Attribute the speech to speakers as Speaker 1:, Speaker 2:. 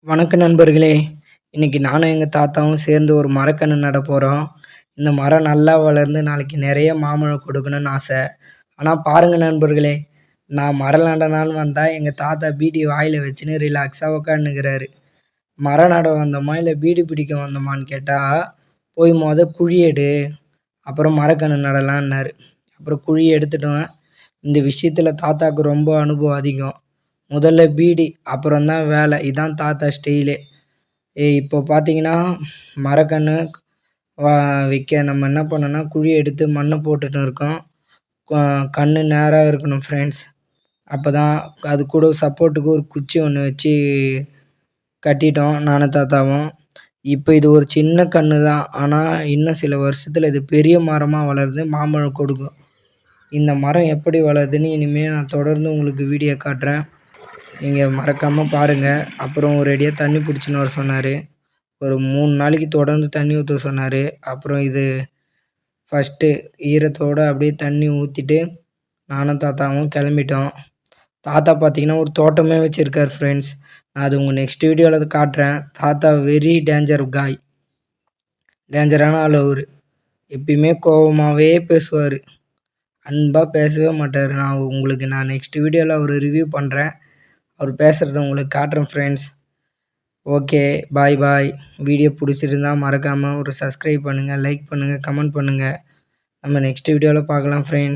Speaker 1: வணக்க நண்பர்களே! இன்னைக்கு நானும் எங்க தாத்தாவும் சேர்ந்து ஒரு மரக்கன்று நடப் போறோம். இந்த மரம் நல்லா வளர்ந்து நாளைக்கு நெறைய மாம்பழம் கொடுக்கணும்னு ஆசை. ஆனா பாருங்க நண்பர்களே, நான் மரம் நடலான்னு வந்தா எங்க தாத்தா பீடி வாயில வச்சுன்னு ரிலாக்ஸா உட்காந்துக்கிறாரு. மரம் நட வந்தோமா இல்ல பீடி பிடிக்க வந்தோமான்னு கேட்டா, போய் குழி எடு, அப்புறம் மரக்கன்று நடலான்னாரு. அப்புறம் குழி எடுத்துட்டோம். இந்த விஷயத்துல தாத்தாக்கு ரொம்ப அனுபவம் அதிகம். முதல்ல பீடி, அப்புறம் தான் வேலை. இதான் தாத்தா ஸ்டைலே. இப்போ பார்த்தீங்கன்னா, மரக்கன்று வைக்க நம்ம என்ன பண்ணோம்னா, குழி எடுத்து மண்ணை போட்டுட்டு இருக்கோம். கன்று நேரா இருக்கணும் ஃப்ரெண்ட்ஸ். அப்பதான் அது கூட சப்போர்ட்டுக்கு ஒரு குச்சி ஒன்று வச்சு கட்டிட்டோம் நானும் தாத்தாவும். இப்போ இது ஒரு சின்ன கன்று தான். ஆனால் இன்னும் சில வருஷத்துல இது பெரிய மரமா வளர்ந்து மாம்பழம் கொடுக்கும். இந்த மரம் எப்படி வளருதுன்னு இனிமேல் நான் தொடர்ந்து உங்களுக்கு வீடியோ காட்டுறேன். நீங்கள் மறக்காமல் பாருங்கள். அப்புறம் ஒரு அடியாக தண்ணி பிடிச்சின்னு வர சொன்னார். ஒரு 3 நாளைக்கு தொடர்ந்து தண்ணி ஊற்ற சொன்னார். அப்புறம் இது ஃபஸ்ட்டு ஈரத்தோடு அப்படியே தண்ணி ஊற்றிட்டு நானும் தாத்தாவும் கிளம்பிட்டோம். தாத்தா பார்த்தீங்கன்னா ஒரு தோட்டமே வச்சுருக்கார் ஃப்ரெண்ட்ஸ். நான் அது உங்கள் நெக்ஸ்ட் வீடியோவில் காட்டுறேன். தாத்தா வெரி டேஞ்சர் காய். டேஞ்சரான ஆள் அவர். எப்பயுமே கோபமாகவே பேசுவார். அன்பாக பேசவே மாட்டார். நான் நெக்ஸ்ட் வீடியோவில் அவர் ரிவ்யூ பண்ணுறேன். அவர் பேசுகிறத உங்களுக்கு காட்டுறேன் ஃப்ரெண்ட்ஸ். ஓகே, பாய் பாய். வீடியோ பிடிச்சிருந்தா மறக்காமல் ஒரு சப்ஸ்கிரைப் பண்ணுங்கள், லைக் பண்ணுங்கள், கமெண்ட் பண்ணுங்கள். நம்ம நெக்ஸ்ட் வீடியோவில் பார்க்கலாம் ஃப்ரெண்ட்ஸ்.